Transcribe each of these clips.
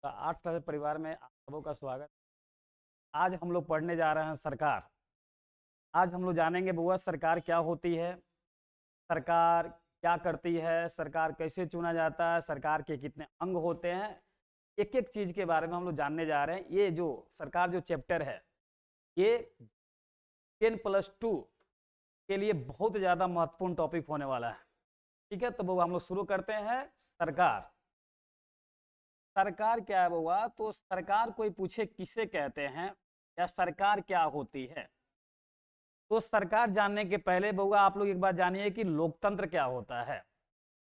Arts class परिवार में आप सबों का स्वागत। आज हम लोग पढ़ने जा रहे हैं सरकार। आज हम लोग जानेंगे बुआ सरकार क्या होती है, सरकार क्या करती है, सरकार कैसे चुना जाता है, सरकार के कितने अंग होते हैं। एक एक चीज़ के बारे में हम लोग जानने जा रहे हैं। ये जो सरकार जो चैप्टर है ये 10+2 के लिए बहुत ज़्यादा महत्वपूर्ण टॉपिक होने वाला है। ठीक है, तो वो हम लोग शुरू करते हैं। सरकार सरकार क्या है बुआ? तो सरकार कोई पूछे किसे कहते हैं या सरकार क्या होती है, तो सरकार जानने के पहले बुआ आप लोग एक बात जानिए कि लोकतंत्र क्या होता है।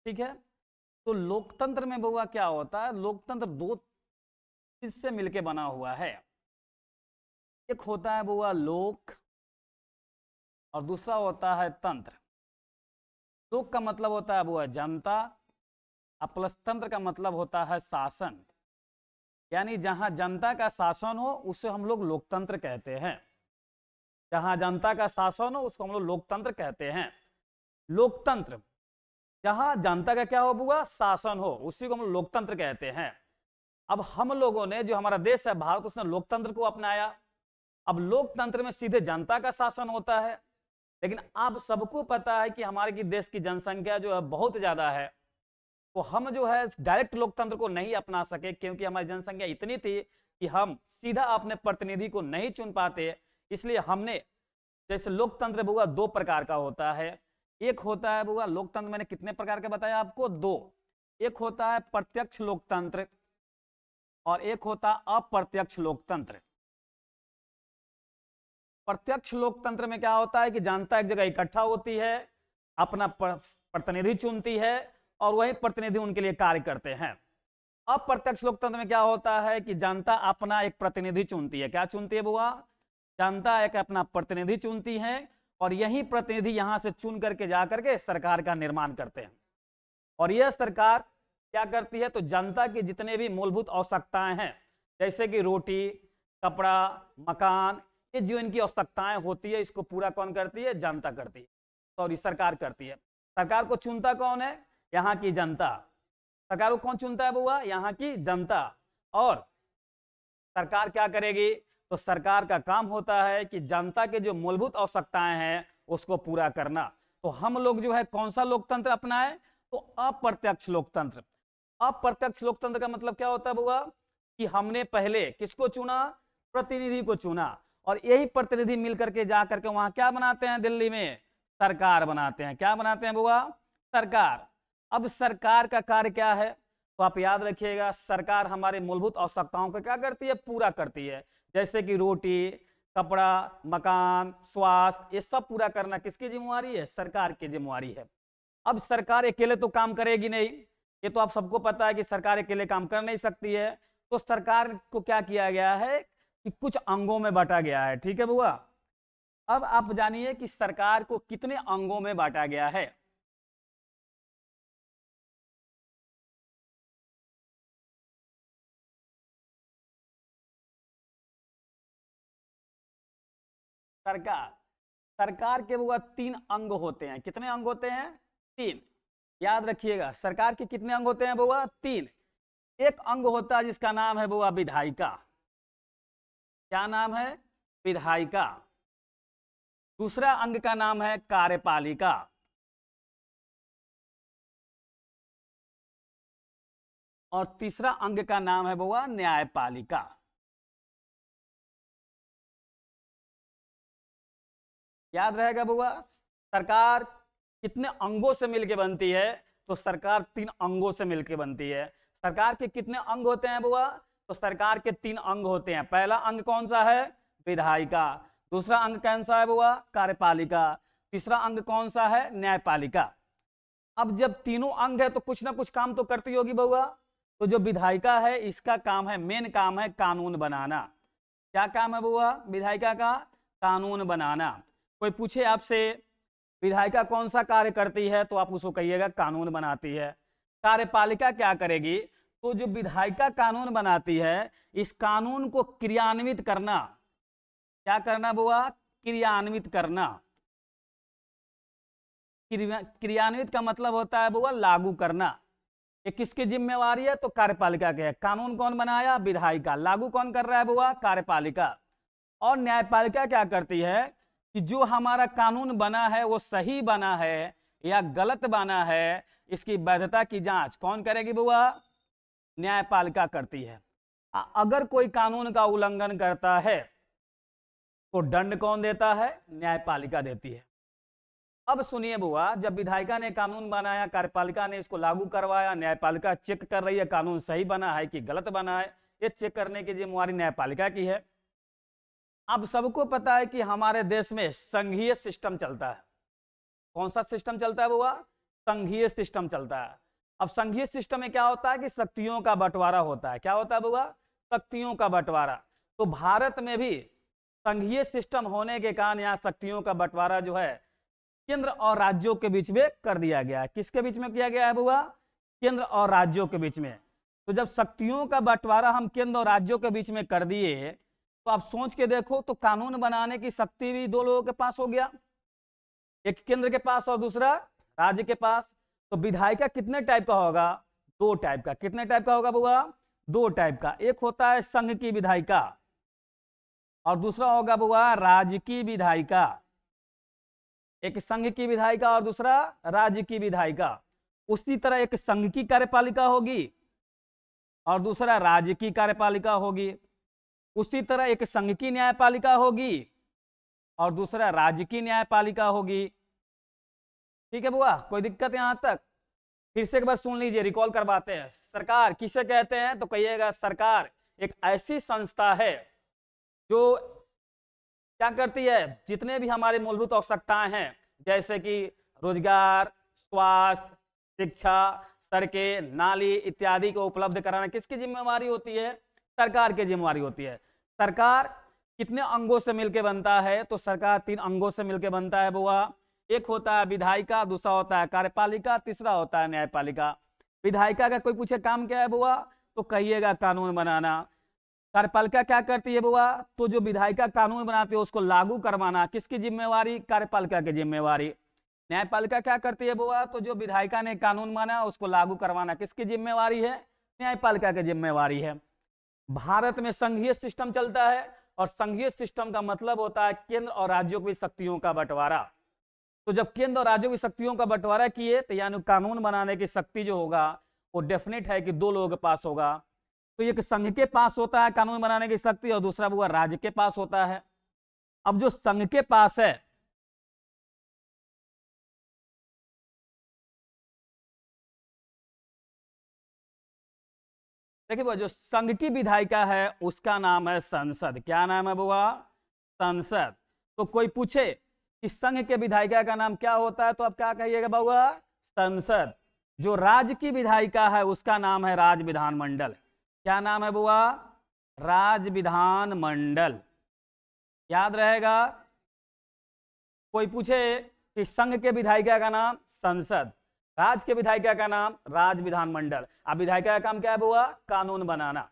ठीक है, तो लोकतंत्र में बुआ क्या होता है? लोकतंत्र दो चीज से मिलके बना हुआ है। एक होता है बुआ लोक और दूसरा होता है तंत्र। लोक का मतलब होता है बुआ जनता और प्लस तंत्र का मतलब होता है शासन। यानी जहां जनता का शासन हो उसे हम लोग लोकतंत्र कहते हैं। जहां जनता का शासन हो उसको हम लोग लोकतंत्र कहते हैं। लोकतंत्र जहां जनता का क्या हो बुआ? शासन हो, उसी को हम लोग लोकतंत्र कहते हैं। अब हम लोगों ने जो हमारा देश है भारत, उसने लोकतंत्र को अपनाया। अब लोकतंत्र में सीधे जनता का शासन होता है, लेकिन अब सबको पता है कि हमारे देश की जनसंख्या जो है बहुत ज्यादा है, तो हम जो है डायरेक्ट लोकतंत्र को नहीं अपना सके, क्योंकि हमारी जनसंख्या इतनी थी कि हम सीधा अपने प्रतिनिधि को नहीं चुन पाते। इसलिए हमने जैसे लोकतंत्र बुआ दो प्रकार का होता है। एक होता है बुआ लोकतंत्र, मैंने कितने प्रकार का बताया आपको? दो। एक होता है प्रत्यक्ष लोकतंत्र और एक होता अप्रत्यक्ष लोकतंत्र। प्रत्यक्ष लोकतंत्र में क्या होता है कि जनता एक जगह इकट्ठा होती है, अपना प्रतिनिधि चुनती है और वही प्रतिनिधि उनके लिए कार्य करते हैं। अप्रत्यक्ष लोकतंत्र में क्या होता है कि जनता अपना एक प्रतिनिधि चुनती है। क्या चुनती है बुआ? जनता एक अपना प्रतिनिधि चुनती है और यही प्रतिनिधि यहां से चुन करके जा करके सरकार का निर्माण करते हैं। और यह सरकार क्या करती है? तो जनता की जितने भी मूलभूत आवश्यकताएं हैं, जैसे कि रोटी, कपड़ा, मकान, ये जो इनकी आवश्यकताएं होती है, इसको पूरा कौन करती है? जनता करती है, सॉरी सरकार करती है। सरकार को चुनता कौन है? यहाँ की जनता। सरकार को कौन चुनता है बुआ? यहाँ की जनता। और सरकार क्या करेगी? तो सरकार का काम होता है कि जनता के जो मूलभूत आवश्यकताएं हैं उसको पूरा करना। तो हम लोग जो है कौन सा लोकतंत्र अपनाए? तो अप्रत्यक्ष लोकतंत्र। अप्रत्यक्ष लोकतंत्र का मतलब क्या होता है बुआ? कि हमने पहले किसको चुना? प्रतिनिधि को चुना, और यही प्रतिनिधि मिलकर के जा करके वहां क्या बनाते हैं? दिल्ली में सरकार बनाते हैं। क्या बनाते हैं बुआ? सरकार। अब सरकार का कार्य क्या है? तो आप याद रखिएगा, सरकार हमारे मूलभूत आवश्यकताओं को क्या करती है? पूरा करती है। जैसे कि रोटी, कपड़ा, मकान, स्वास्थ्य, ये सब पूरा करना किसकी जिम्मेवारी है? सरकार की जिम्मेवारी है। अब सरकार अकेले तो काम करेगी नहीं, ये तो आप सबको पता है कि सरकार अकेले काम कर नहीं सकती है। तो सरकार को क्या किया गया है कि कुछ अंगों में बांटा गया है। ठीक है बुआ, अब आप जानिए कि सरकार को कितने अंगों में बांटा गया है। सरकार सरकार के बुआ तीन अंग होते हैं। कितने अंग होते हैं? तीन। याद रखिएगा, सरकार के कितने अंग होते हैं बुआ? तीन। एक अंग होता है जिसका नाम है बुआ विधायिका। क्या नाम है? विधायिका। दूसरा अंग का नाम है कार्यपालिका। और तीसरा अंग का नाम है बुआ न्यायपालिका। याद रहेगा बुआ, सरकार कितने अंगों से मिलकर बनती है? तो सरकार तीन अंगों से मिलकर बनती है। सरकार के कितने अंग होते हैं बुआ? तो सरकार के तीन अंग होते हैं। पहला अंग कौन सा है? विधायिका। दूसरा अंग कौन सा है बुआ? कार्यपालिका। तीसरा अंग कौन सा है? न्यायपालिका। अब जब तीनों अंग है तो कुछ ना कुछ काम तो करती होगी बुआ। तो जो विधायिका है इसका काम है, मेन काम है कानून बनाना। क्या काम है बुआ विधायिका का? कानून बनाना। कोई पूछे आपसे विधायिका कौन सा कार्य करती है, तो आप उसको कहिएगा कानून बनाती है। कार्यपालिका क्या करेगी? तो जो विधायिका कानून बनाती है, इस कानून को क्रियान्वित करना। क्या करना बुआ? क्रियान्वित करना। क्रियान्वित का मतलब होता है बुआ लागू करना। ये किसकी जिम्मेवारी है? तो कार्यपालिका के है। कानून कौन बनाया? विधायिका। लागू कौन कर रहा है बुआ? कार्यपालिका। और न्यायपालिका क्या करती है कि जो हमारा कानून बना है वो सही बना है या गलत बना है, इसकी वैधता की जांच कौन करेगी बुआ? न्यायपालिका करती है। अगर कोई कानून का उल्लंघन करता है तो दंड कौन देता है? न्यायपालिका देती है। अब सुनिए बुआ, जब विधायिका ने कानून बनाया, कार्यपालिका ने इसको लागू करवाया, न्यायपालिका चेक कर रही है कानून सही बना है कि गलत बना है, ये चेक करने की जिम्मेवारी न्यायपालिका की है। अब सबको पता है कि हमारे देश में संघीय सिस्टम चलता है। कौन सा सिस्टम चलता है बुआ? संघीय सिस्टम चलता है। अब संघीय सिस्टम में क्या होता है कि शक्तियों का बंटवारा होता है। क्या होता है बुआ? शक्तियों का बंटवारा। तो भारत में भी संघीय सिस्टम होने के कारण यहाँ शक्तियों का बंटवारा जो है केंद्र और राज्यों के बीच में कर दिया गया है। किसके बीच में किया गया है बुआ? केंद्र और राज्यों के बीच में। तो जब शक्तियों का बंटवारा हम केंद्र और राज्यों के बीच में कर दिए, तो आप सोच के देखो, तो कानून बनाने की शक्ति भी दो लोगों के पास हो गया, एक केंद्र के पास और दूसरा राज्य के पास। तो विधायिका कितने टाइप का होगा? दो टाइप का। कितने टाइप का होगा बुआ? दो टाइप का। एक होता है संघ की विधायिका और दूसरा होगा बुआ राज्य की विधायिका। एक संघ की विधायिका और दूसरा राज्य की विधायिका। उसी तरह एक संघ की कार्यपालिका होगी और दूसरा राज्य की कार्यपालिका होगी। उसी तरह एक संघ की न्यायपालिका होगी और दूसरा राज्य की न्यायपालिका होगी। ठीक है बुआ, कोई दिक्कत यहां तक? फिर से एक बार सुन लीजिए, रिकॉल करवाते हैं। सरकार किसे कहते हैं? तो कहिएगा सरकार एक ऐसी संस्था है जो क्या करती है, जितने भी हमारे मूलभूत आवश्यकताएं हैं जैसे कि रोजगार, स्वास्थ्य, शिक्षा, सड़कें, नाली इत्यादि को उपलब्ध कराना किसकी जिम्मेवारी होती है? सरकार की जिम्मेवारी होती है। सरकार कितने अंगों से मिलकर बनता है? तो सरकार 3 अंगों से मिलकर बनता है बुआ। एक होता है विधायिका, दूसरा होता है कार्यपालिका, तीसरा होता है न्यायपालिका। विधायिका का कोई पूछे काम क्या है बुआ? तो कहिएगा कानून बनाना। कार्यपालिका क्या करती है बुआ? तो जो विधायिका कानून बनाती है उसको लागू करवाना किसकी जिम्मेवारी? कार्यपालिका की जिम्मेवारी। न्यायपालिका क्या करती है बुआ? तो जो विधायिका ने कानून माना उसको लागू करवाना किसकी जिम्मेवारी है? न्यायपालिका की जिम्मेवारी है। भारत में संघीय सिस्टम चलता है और संघीय सिस्टम का मतलब होता है केंद्र और राज्यों की शक्तियों का बंटवारा। तो जब केंद्र और राज्यों की शक्तियों का बंटवारा किए तो यानी कानून बनाने की शक्ति जो होगा वो डेफिनेट है कि 2 लोगों के पास होगा। तो एक संघ के पास होता है कानून बनाने की शक्ति और दूसरा बुआ राज्य के पास होता है। अब जो संघ के पास है देखिए बुआ, जो संघ की विधायिका है उसका नाम है संसद। क्या नाम है बुआ? संसद। तो कोई पूछे कि संघ के विधायिका का नाम क्या होता है तो आप क्या कहिएगा बुआ? संसद। जो राज्य की विधायिका है उसका नाम है राज्य विधानमंडल। क्या नाम है बुआ? राज्य विधानमंडल। याद रहेगा। कोई पूछे कि संघ के विधायिका का नाम संसद, राज्य के विधायिका का नाम राज्य विधानमंडल। अब विधायिका का काम क्या है बुआ? कानून बनाना।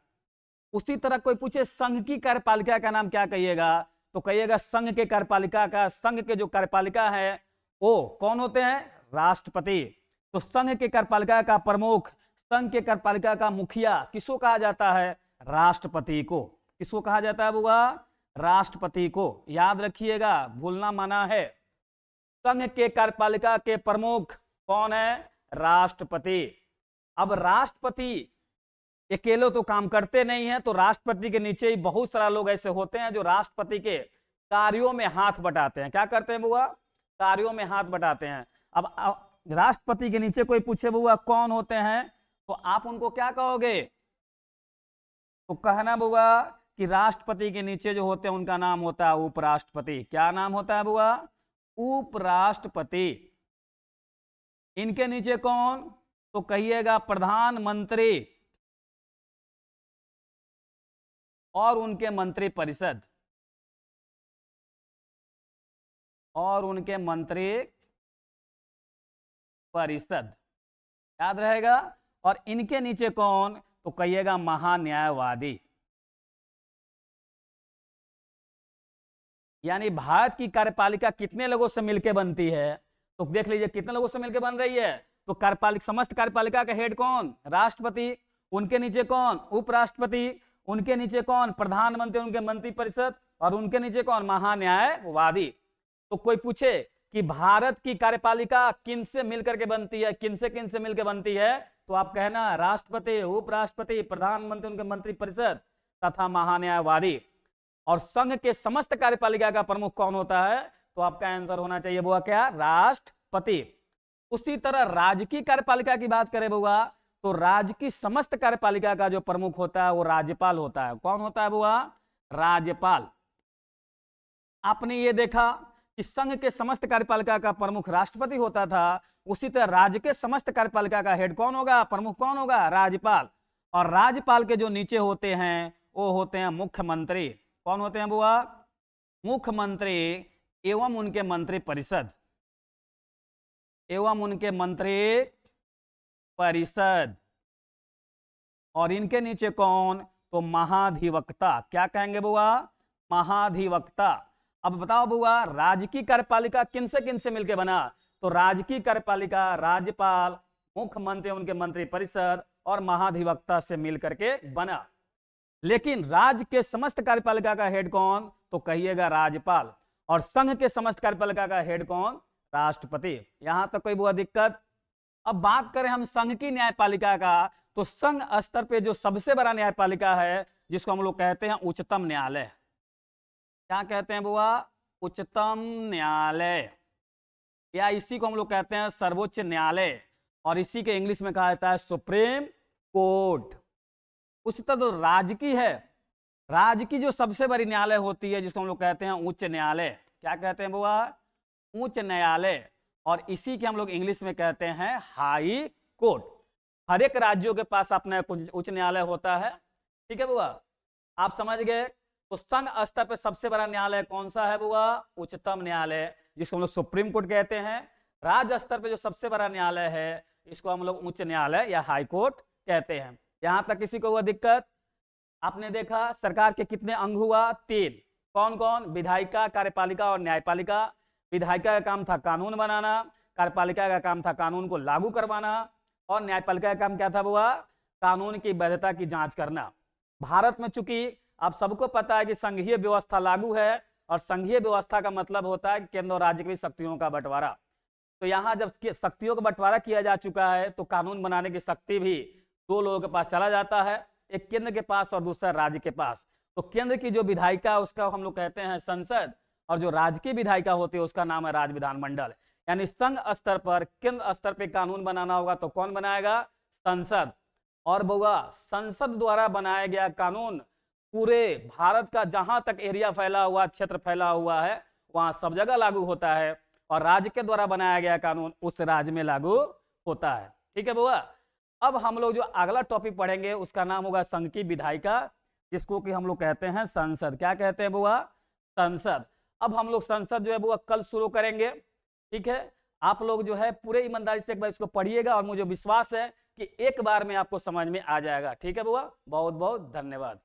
उसी तरह कोई पूछे संघ की कार्यपालिका का नाम क्या कहिएगा? तो कहिएगा संघ के कार्यपालिका का, संघ के जो कार्यपालिका है वो कौन होते हैं? राष्ट्रपति। तो संघ के कार्यपालिका का प्रमुख, संघ के कार्यपालिका का मुखिया किसको कहा जाता है? राष्ट्रपति को। किसको कहा जाता है बुआ? राष्ट्रपति को। याद रखिएगा, भूलना मना है। संघ के कार्यपालिका के प्रमुख कौन है? राष्ट्रपति। अब राष्ट्रपति अकेले तो काम करते नहीं है, तो राष्ट्रपति के नीचे ही बहुत सारा लोग ऐसे होते हैं जो राष्ट्रपति के कार्यों में हाथ बटाते हैं। क्या करते हैं बुआ? कार्यों में हाथ बटाते हैं। अब राष्ट्रपति के नीचे कोई पूछे बुआ कौन होते हैं तो आप उनको क्या कहोगे? तो कहना बुआ कि राष्ट्रपति के नीचे जो होते हैं उनका नाम होता है उपराष्ट्रपति। क्या नाम होता है बुआ? उपराष्ट्रपति। इनके नीचे कौन? तो कहिएगा प्रधानमंत्री और उनके मंत्रिपरिषद और उनके मंत्री परिषद। याद रहेगा। और इनके नीचे कौन? तो कहिएगा महान्यायवादी। यानी भारत की कार्यपालिका कितने लोगों से मिलकर बनती है? तो देख लीजिए कितने लोगों से मिलकर बन रही है? तो कार्यपालिका, समस्त कार्यपालिका का हेड कौन? राष्ट्रपति। उनके नीचे कौन? उपराष्ट्रपति। उनके नीचे कौन? प्रधानमंत्री, उनके मंत्रिपरिषद। और उनके नीचे कौन? महान्यायवादी। तो कोई पूछे कि भारत की कार्यपालिका किन से मिलकर के बनती है, किन से मिलकर बनती है, तो आप कहना राष्ट्रपति, उपराष्ट्रपति, प्रधानमंत्री, उनके मंत्रिपरिषद तथा महान्यायवादी। और संघ के समस्त कार्यपालिका का प्रमुख कौन होता है? तो आपका आंसर होना चाहिए बुआ क्या? राष्ट्रपति। उसी तरह राज्य की कार्यपालिका की बात करें बुआ, तो राज्य की समस्त कार्यपालिका का जो प्रमुख होता है वो राज्यपाल होता है। कौन होता है बुआ? राज्यपाल। आपने ये देखा कि संघ के समस्त कार्यपालिका का प्रमुख राष्ट्रपति होता था, उसी तरह राज्य के समस्त कार्यपालिका का हेड कौन होगा? प्रमुख कौन होगा? राज्यपाल। और राज्यपाल के जो नीचे होते हैं वो होते हैं मुख्यमंत्री। कौन होते हैं बुआ? मुख्यमंत्री एवं उनके मंत्रिपरिषद, एवं उनके मंत्रिपरिषद। और इनके नीचे कौन? तो महाधिवक्ता। क्या कहेंगे बुआ? महाधिवक्ता। अब बताओ बुआ, राज्य की कार्यपालिका किन से मिलकर बना? तो राज्य की कार्यपालिका राज्यपाल, मुख्यमंत्री, उनके मंत्रिपरिषद और महाधिवक्ता से मिलकर के बना। लेकिन राज्य के समस्त कार्यपालिका का हेड कौन? तो कहिएगा राज्यपाल। और संघ के समस्त कार्यपालिका का हेड कौन? राष्ट्रपति। यहां तक कोई बुआ दिक्कत? अब बात करें हम संघ की न्यायपालिका का, तो संघ स्तर पे जो सबसे बड़ा न्यायपालिका है, जिसको हम लोग कहते हैं उच्चतम न्यायालय। क्या कहते हैं बुआ? उच्चतम न्यायालय, या इसी को हम लोग कहते हैं सर्वोच्च न्यायालय। और इसी के इंग्लिश में कहा जाता है सुप्रीम कोर्ट। उसी तरह तो राज्य की है, राज्य की जो सबसे बड़ी न्यायालय होती है, जिसको हम लोग कहते हैं उच्च न्यायालय। क्या कहते हैं बुआ? उच्च न्यायालय। और इसी के हम लोग इंग्लिश में कहते हैं हाई कोर्ट। हर एक राज्यों के पास अपना उच्च न्यायालय होता है। ठीक है बुआ, आप समझ गए। तो संघ स्तर पर सबसे बड़ा न्यायालय कौन सा है बुआ? उच्चतम न्यायालय, जिसको हम लोग सुप्रीम कोर्ट कहते हैं। राज्य स्तर पर जो सबसे बड़ा न्यायालय है, इसको हम लोग उच्च न्यायालय या हाई कोर्ट कहते हैं। यहां तक किसी को हुआ दिक्कत? आपने देखा सरकार के कितने अंग हुआ? 3। कौन कौन? विधायिका, कार्यपालिका और न्यायपालिका। विधायिका का काम था कानून बनाना, कार्यपालिका का काम था कानून को लागू करवाना, और न्यायपालिका का काम क्या था बुआ? कानून की वैधता की जांच करना। भारत में चूंकि आप सबको पता है कि संघीय व्यवस्था लागू है, और संघीय व्यवस्था का मतलब होता है केंद्र और राज्य की शक्तियों का बंटवारा। तो यहाँ जब शक्तियों का बंटवारा किया जा चुका है, तो कानून बनाने की शक्ति भी 2 लोगों के पास चला जाता है, एक केंद्र के पास और दूसरा राज्य के पास। तो केंद्र की जो विधायिका उसका हम लोग कहते हैं संसद, और जो राज्य की विधायिका होती है उसका नाम है राज्य विधानमंडल। यानी संघ स्तर पर, केंद्र स्तर पर कानून बनाना होगा तो कौन बनाएगा? संसद। और बुआ, संसद द्वारा बनाया गया कानून पूरे भारत का जहां तक एरिया फैला हुआ, क्षेत्र फैला हुआ है, वहां सब जगह लागू होता है। और राज्य के द्वारा बनाया गया कानून उस राज्य में लागू होता है। ठीक है बुआ। अब हम लोग जो अगला टॉपिक पढ़ेंगे उसका नाम होगा संघ की विधायिका, जिसको कि हम लोग कहते हैं संसद। क्या कहते हैं बुआ? संसद। अब हम लोग संसद जो है बुआ कल शुरू करेंगे। ठीक है, आप लोग जो है पूरे ईमानदारी से एक बार इसको पढ़िएगा, और मुझे विश्वास है कि एक बार में आपको समझ में आ जाएगा। ठीक है बुआ, बहुत बहुत धन्यवाद।